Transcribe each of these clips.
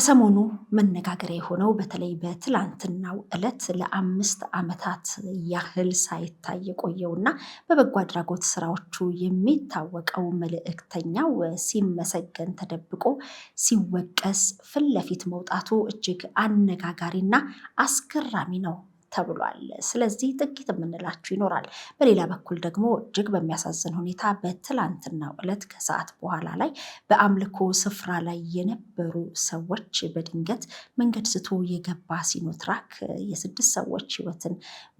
ከሰሞኑ መነጋገሪያ የሆነው በተለይ በትላንትናው ዕለት ለ5 ዓመታት ያህል ሳይታይ የቆየውና በበጎ አድራጎት ስራዎቹ የሚታወቀው መልእክተኛው ሲመሰገን ተደብቆ ሲወቀስ ፊት ለፊት መውጣቱ እጅግ አነጋጋሪና አስገራሚ ነው ተብሏል። ስለዚህ ጥቂት የምንላችሁ ይኖራል። በሌላ በኩል ደግሞ እጅግ በሚያሳዝን ሁኔታ በትላንትናው ዕለት ከሰዓት በኋላ ላይ በአምልኮ ስፍራ ላይ የነበሩ ሰዎች በድንገት መንገድ ስቶ የገባ ሲኖትራክ የ6 ሰዎች ህይወትን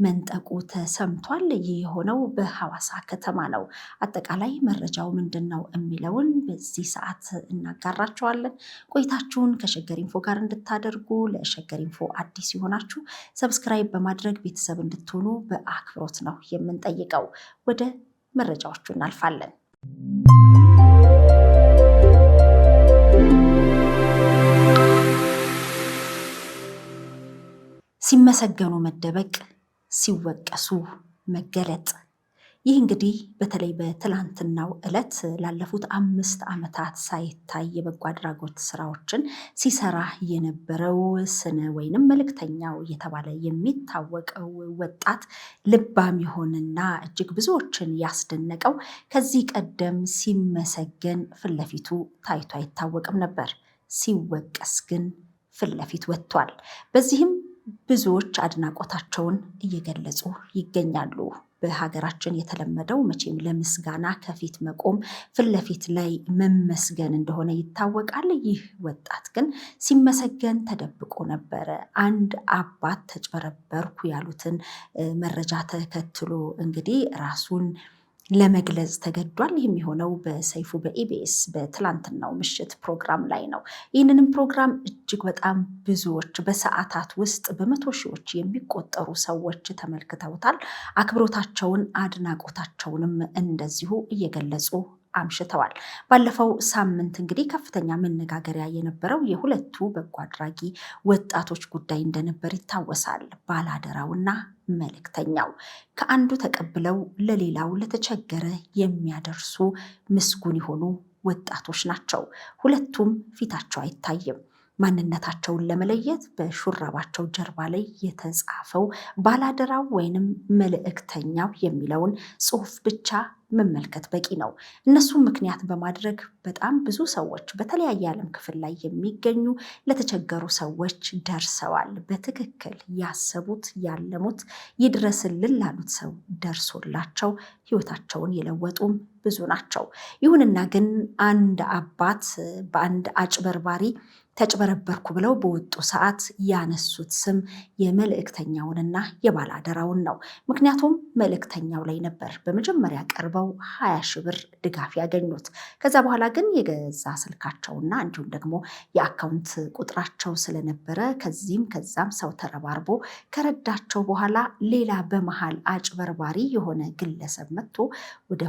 መንጠቁ ተሰምቷል። ይህ የሆነው በሐዋሳ ከተማ ነው። አጠቃላይ መረጃው ምንድን ነው የሚለውን በዚህ ሰዓት እናጋራቸዋለን። ቆይታችሁን ከሸገር ኢንፎ ጋር እንድታደርጉ ለሸገር ኢንፎ አዲስ የሆናችሁ ሰብስክራይብ በማድረግ ቤተሰብ እንድትሆኑ በአክብሮት ነው የምንጠይቀው። ወደ መረጃዎቹ እናልፋለን። ሲመሰገኑ መደበቅ፣ ሲወቀሱ መገለጥ። ይህ እንግዲህ በተለይ በትላንትናው ዕለት ላለፉት 5 ዓመታት ሳይታይ የበጎ አድራጎት ስራዎችን ሲሰራ የነበረው ስነ ወይንም መልእክተኛው እየተባለ የሚታወቀው ወጣት ልባም የሆነና እጅግ ብዙዎችን ያስደነቀው ከዚህ ቀደም ሲመሰገን ፊት ለፊቱ ታይቶ አይታወቅም ነበር። ሲወቀስ ግን ፊት ለፊት ወጥቷል። በዚህም ብዙዎች አድናቆታቸውን እየገለጹ ይገኛሉ። በሀገራችን የተለመደው መቼም ለምስጋና ከፊት መቆም ፊት ለፊት ላይ መመስገን እንደሆነ ይታወቃል። ይህ ወጣት ግን ሲመሰገን ተደብቆ ነበረ። አንድ አባት ተጭበረበርኩ ያሉትን መረጃ ተከትሎ እንግዲህ ራሱን ለመግለጽ ተገዷል። የሚሆነው በሰይፉ በኢቢኤስ በትላንትናው ምሽት ፕሮግራም ላይ ነው። ይህንንም ፕሮግራም እጅግ በጣም ብዙዎች በሰዓታት ውስጥ በመቶ ሺዎች የሚቆጠሩ ሰዎች ተመልክተውታል። አክብሮታቸውን አድናቆታቸውንም እንደዚሁ እየገለጹ አምሽተዋል። ባለፈው ሳምንት እንግዲህ ከፍተኛ መነጋገሪያ የነበረው የሁለቱ በጎ አድራጊ ወጣቶች ጉዳይ እንደነበር ይታወሳል። ባላደራውና መልእክተኛው ከአንዱ ተቀብለው ለሌላው ለተቸገረ የሚያደርሱ ምስጉን የሆኑ ወጣቶች ናቸው። ሁለቱም ፊታቸው አይታይም። ማንነታቸውን ለመለየት በሹራባቸው ጀርባ ላይ የተጻፈው ባላደራው ወይንም መልእክተኛው የሚለውን ጽሑፍ ብቻ መመልከት በቂ ነው። እነሱም ምክንያት በማድረግ በጣም ብዙ ሰዎች በተለያየ ዓለም ክፍል ላይ የሚገኙ ለተቸገሩ ሰዎች ደርሰዋል። በትክክል ያሰቡት ያለሙት ይድረስልን ላሉት ሰው ደርሶላቸው ህይወታቸውን የለወጡም ብዙ ናቸው። ይሁንና ግን አንድ አባት በአንድ አጭበርባሪ ተጭበረበርኩ ብለው በወጡ ሰዓት ያነሱት ስም የመልእክተኛውንና የባላደራውን ነው። ምክንያቱም መልእክተኛው ላይ ነበር በመጀመሪያ ቀርበው 20 ሺህ ብር ድጋፍ ያገኙት። ከዛ በኋላ ግን የገዛ ስልካቸውና እንዲሁም ደግሞ የአካውንት ቁጥራቸው ስለነበረ ከዚህም ከዛም ሰው ተረባርቦ ከረዳቸው በኋላ ሌላ በመሃል አጭበርባሪ የሆነ ግለሰብ መጥቶ ወደ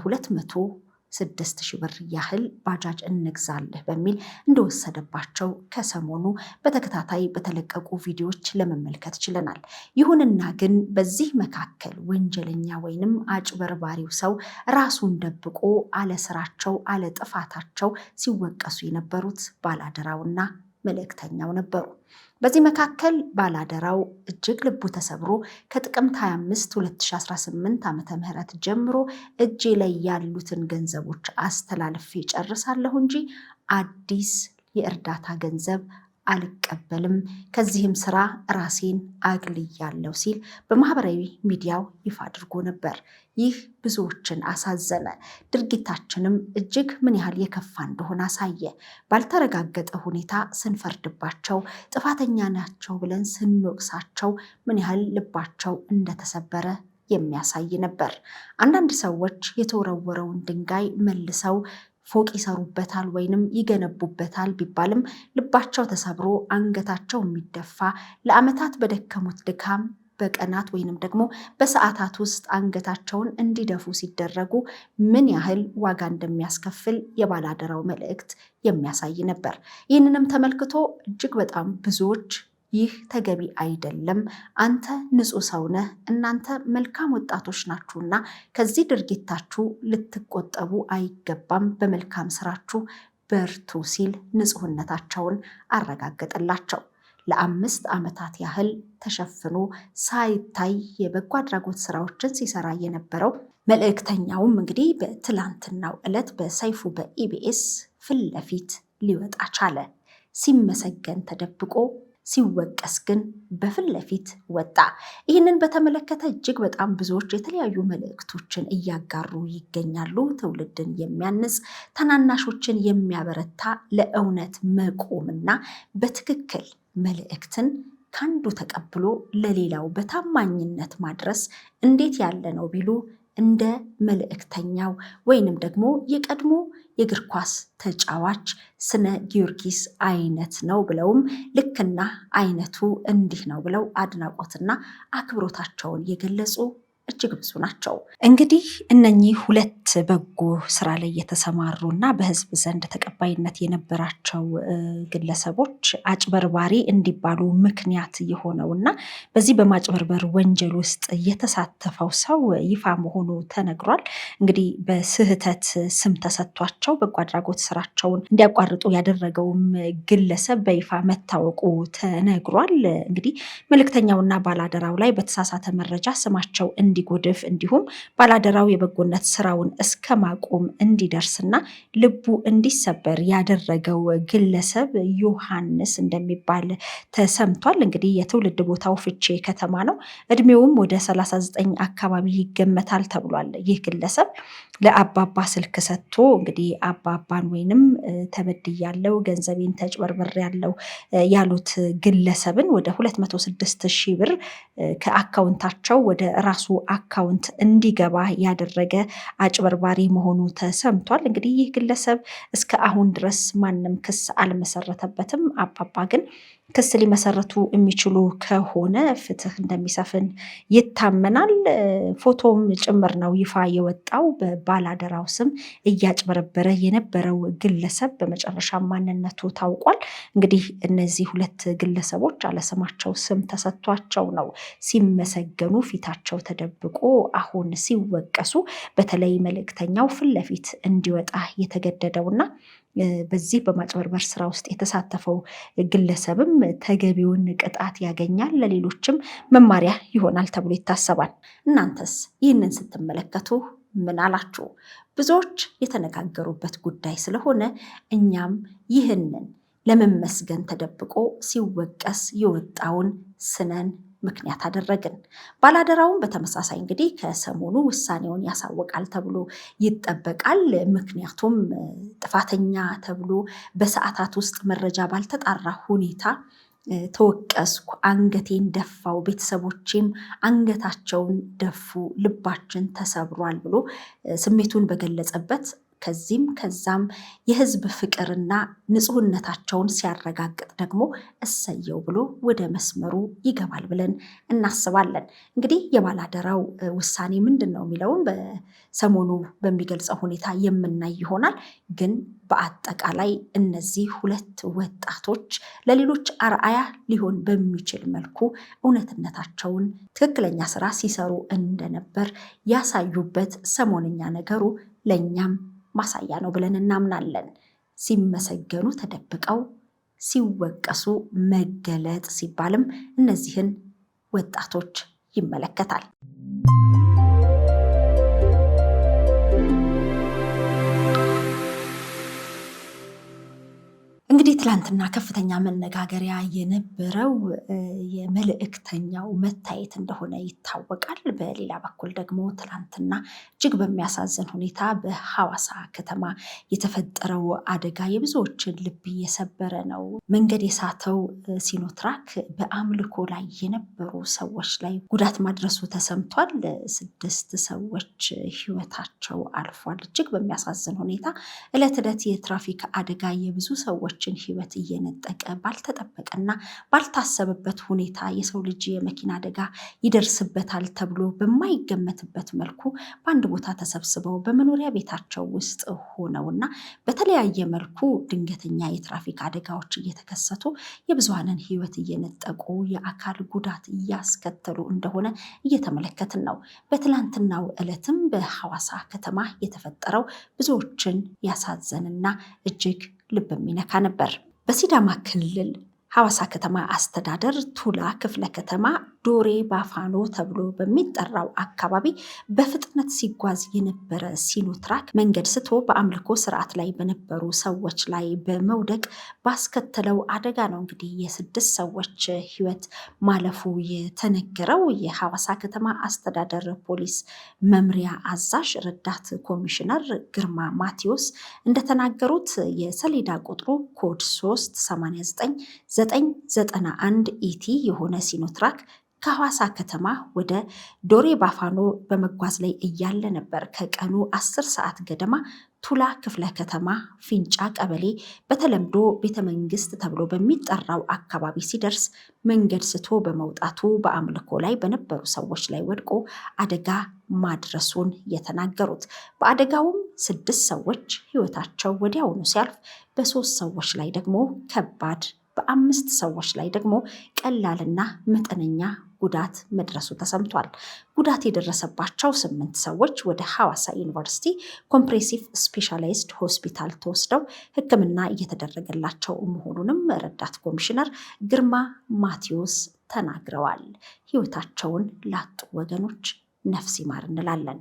206 ሺህ ብር ያህል ባጃጅ እንግዛለህ በሚል እንደወሰደባቸው ከሰሞኑ በተከታታይ በተለቀቁ ቪዲዮዎች ለመመልከት ችለናል። ይሁንና ግን በዚህ መካከል ወንጀለኛ ወይንም አጭበርባሪው ሰው ራሱን ደብቆ አለስራቸው አለጥፋታቸው ሲወቀሱ የነበሩት ባላደራውና መልእክተኛው ነበሩ። በዚህ መካከል ባላደራው እጅግ ልቡ ተሰብሮ ከጥቅምት 25 2018 ዓ.ም ጀምሮ እጄ ላይ ያሉትን ገንዘቦች አስተላልፌ ጨርሳለሁ እንጂ አዲስ የእርዳታ ገንዘብ አልቀበልም፣ ከዚህም ስራ ራሴን አግልያለሁ ሲል በማህበራዊ ሚዲያው ይፋ አድርጎ ነበር። ይህ ብዙዎችን አሳዘነ። ድርጊታችንም እጅግ ምን ያህል የከፋ እንደሆነ አሳየ። ባልተረጋገጠ ሁኔታ ስንፈርድባቸው፣ ጥፋተኛ ናቸው ብለን ስንወቅሳቸው ምን ያህል ልባቸው እንደተሰበረ የሚያሳይ ነበር። አንዳንድ ሰዎች የተወረወረውን ድንጋይ መልሰው ፎቅ ይሰሩበታል ወይንም ይገነቡበታል ቢባልም ልባቸው ተሰብሮ አንገታቸው የሚደፋ ለዓመታት በደከሙት ድካም በቀናት ወይንም ደግሞ በሰዓታት ውስጥ አንገታቸውን እንዲደፉ ሲደረጉ ምን ያህል ዋጋ እንደሚያስከፍል የባላደራው መልእክት የሚያሳይ ነበር። ይህንንም ተመልክቶ እጅግ በጣም ብዙዎች ይህ ተገቢ አይደለም፣ አንተ ንጹህ ሰው ነህ፣ እናንተ መልካም ወጣቶች ናችሁና ከዚህ ድርጊታችሁ ልትቆጠቡ አይገባም፣ በመልካም ስራችሁ በርቱ ሲል ንጹህነታቸውን አረጋገጠላቸው። ለ5 ዓመታት ያህል ተሸፍኖ ሳይታይ የበጎ አድራጎት ስራዎችን ሲሰራ የነበረው መልእክተኛውም እንግዲህ በትላንትናው ዕለት በሰይፉ በኢቢኤስ ፊት ለፊት ሊወጣ ቻለ። ሲመሰገን ተደብቆ ሲወቀስ ግን በፊት ለፊት ወጣ። ይህንን በተመለከተ እጅግ በጣም ብዙዎች የተለያዩ መልእክቶችን እያጋሩ ይገኛሉ። ትውልድን የሚያንጽ ታናናሾችን የሚያበረታ ለእውነት መቆምና በትክክል መልእክትን ከአንዱ ተቀብሎ ለሌላው በታማኝነት ማድረስ እንዴት ያለ ነው ቢሉ እንደ መልእክተኛው ወይንም ደግሞ የቀድሞ የእግር ኳስ ተጫዋች ስነ ጊዮርጊስ አይነት ነው ብለውም ልክና አይነቱ እንዲህ ነው ብለው አድናቆትና አክብሮታቸውን የገለጹ እጅግ ብዙ ናቸው። እንግዲህ እነኚህ ሁለት በጎ ስራ ላይ የተሰማሩ እና በህዝብ ዘንድ ተቀባይነት የነበራቸው ግለሰቦች አጭበርባሪ እንዲባሉ ምክንያት የሆነው እና በዚህ በማጭበርበር ወንጀል ውስጥ የተሳተፈው ሰው ይፋ መሆኑ ተነግሯል። እንግዲህ በስህተት ስም ተሰጥቷቸው በጎ አድራጎት ስራቸውን እንዲያቋርጡ ያደረገውም ግለሰብ በይፋ መታወቁ ተነግሯል። እንግዲህ መልእክተኛውና ባላደራው ላይ በተሳሳተ መረጃ ስማቸው እንዲጎድፍ እንዲሁም ባላደራው የበጎነት ስራውን እስከ ማቆም እንዲደርስና ልቡ እንዲሰበር ያደረገው ግለሰብ ዮሐንስ እንደሚባል ተሰምቷል። እንግዲህ የትውልድ ቦታው ፍቼ ከተማ ነው። እድሜውም ወደ 39 አካባቢ ይገመታል ተብሏል። ይህ ግለሰብ ለአባባ ስልክ ሰጥቶ እንግዲህ አባባን ወይንም ተበድያለው ገንዘቤን ተጭበርብሬያለው ያሉት ግለሰብን ወደ 206,000 ብር ከአካውንታቸው ወደ ራሱ አካውንት እንዲገባ ያደረገ አጭበርባሪ መሆኑ ተሰምቷል። እንግዲህ ይህ ግለሰብ እስከ አሁን ድረስ ማንም ክስ አልመሰረተበትም። አባባ ግን ክስ ሊመሰረቱ የሚችሉ ከሆነ ፍትህ እንደሚሰፍን ይታመናል። ፎቶም ጭምር ነው ይፋ የወጣው። በባላደራው ስም እያጭበረበረ የነበረው ግለሰብ በመጨረሻ ማንነቱ ታውቋል። እንግዲህ እነዚህ ሁለት ግለሰቦች አለስማቸው ስም ተሰጥቷቸው ነው ሲመሰገኑ ፊታቸው ተደብቆ አሁን ሲወቀሱ በተለይ መልእክተኛው ፊት ለፊት እንዲወጣ የተገደደውና በዚህ በማጭበርበር ስራ ውስጥ የተሳተፈው ግለሰብም ተገቢውን ቅጣት ያገኛል፣ ለሌሎችም መማሪያ ይሆናል ተብሎ ይታሰባል። እናንተስ ይህንን ስትመለከቱ ምን አላችሁ? ብዙዎች የተነጋገሩበት ጉዳይ ስለሆነ እኛም ይህንን ለመመስገን ተደብቆ ሲወቀስ የወጣውን ስነን ምክንያት አደረግን። ባላደራውን በተመሳሳይ እንግዲህ ከሰሞኑ ውሳኔውን ያሳወቃል ተብሎ ይጠበቃል። ምክንያቱም ጥፋተኛ ተብሎ በሰዓታት ውስጥ መረጃ ባልተጣራ ሁኔታ ተወቀስኩ፣ አንገቴን ደፋው፣ ቤተሰቦቼም አንገታቸውን ደፉ፣ ልባችን ተሰብሯል ብሎ ስሜቱን በገለጸበት ከዚህም ከዛም የህዝብ ፍቅርና ንጹህነታቸውን ሲያረጋግጥ ደግሞ እሰየው ብሎ ወደ መስመሩ ይገባል ብለን እናስባለን። እንግዲህ የባላደራው ውሳኔ ምንድን ነው የሚለውን በሰሞኑ በሚገልጸው ሁኔታ የምናይ ይሆናል። ግን በአጠቃላይ እነዚህ ሁለት ወጣቶች ለሌሎች አርአያ ሊሆን በሚችል መልኩ እውነትነታቸውን ትክክለኛ ስራ ሲሰሩ እንደነበር ያሳዩበት ሰሞንኛ ነገሩ ለእኛም ማሳያ ነው ብለን እናምናለን። ሲመሰገኑ ተደብቀው ሲወቀሱ መገለጥ ሲባልም እነዚህን ወጣቶች ይመለከታል። እንግዲህ ትላንትና ከፍተኛ መነጋገሪያ የነበረው የመልእክተኛው መታየት እንደሆነ ይታወቃል። በሌላ በኩል ደግሞ ትላንትና እጅግ በሚያሳዝን ሁኔታ በሐዋሳ ከተማ የተፈጠረው አደጋ የብዙዎችን ልብ የሰበረ ነው። መንገድ የሳተው ሲኖትራክ በአምልኮ ላይ የነበሩ ሰዎች ላይ ጉዳት ማድረሱ ተሰምቷል። 6 ሰዎች ህይወታቸው አልፏል። እጅግ በሚያሳዝን ሁኔታ ዕለት ዕለት የትራፊክ አደጋ የብዙ ሰዎች ህይወት እየነጠቀ ባልተጠበቀና ባልታሰበበት ሁኔታ የሰው ልጅ የመኪና አደጋ ይደርስበታል ተብሎ በማይገመትበት መልኩ በአንድ ቦታ ተሰብስበው በመኖሪያ ቤታቸው ውስጥ ሆነውና በተለያየ መልኩ ድንገተኛ የትራፊክ አደጋዎች እየተከሰቱ የብዙሃንን ህይወት እየነጠቁ የአካል ጉዳት እያስከተሉ እንደሆነ እየተመለከትን ነው። በትላንትናው ዕለትም በሐዋሳ ከተማ የተፈጠረው ብዙዎችን ያሳዘንና እጅግ ልብ የሚነካ ነበር። በሲዳማ ክልል ሐዋሳ ከተማ አስተዳደር ቱላ ክፍለ ከተማ ዶሬ ባፋኖ ተብሎ በሚጠራው አካባቢ በፍጥነት ሲጓዝ የነበረ ሲኖትራክ መንገድ ስቶ በአምልኮ ስርዓት ላይ በነበሩ ሰዎች ላይ በመውደቅ ባስከተለው አደጋ ነው እንግዲህ የ6 ሰዎች ሕይወት ማለፉ የተነገረው። የሐዋሳ ከተማ አስተዳደር ፖሊስ መምሪያ አዛዥ ረዳት ኮሚሽነር ግርማ ማቴዎስ እንደተናገሩት የሰሌዳ ቁጥሩ ኮድ 389991 ኢቲ የሆነ ሲኖትራክ ከሐዋሳ ከተማ ወደ ዶሬ ባፋኖ በመጓዝ ላይ እያለ ነበር ከቀኑ 10 ሰዓት ገደማ ቱላ ክፍለ ከተማ ፊንጫ ቀበሌ በተለምዶ ቤተ መንግስት ተብሎ በሚጠራው አካባቢ ሲደርስ መንገድ ስቶ በመውጣቱ በአምልኮ ላይ በነበሩ ሰዎች ላይ ወድቆ አደጋ ማድረሱን የተናገሩት። በአደጋውም 6 ሰዎች ሕይወታቸው ወዲያውኑ ሲያልፍ በ3 ሰዎች ላይ ደግሞ ከባድ፣ በ5 ሰዎች ላይ ደግሞ ቀላልና መጠነኛ ጉዳት መድረሱ ተሰምቷል። ጉዳት የደረሰባቸው 8 ሰዎች ወደ ሐዋሳ ዩኒቨርሲቲ ኮምፕሬሲቭ ስፔሻላይዝድ ሆስፒታል ተወስደው ሕክምና እየተደረገላቸው መሆኑንም ረዳት ኮሚሽነር ግርማ ማቴዎስ ተናግረዋል። ሕይወታቸውን ላጡ ወገኖች ነፍስ ይማር እንላለን።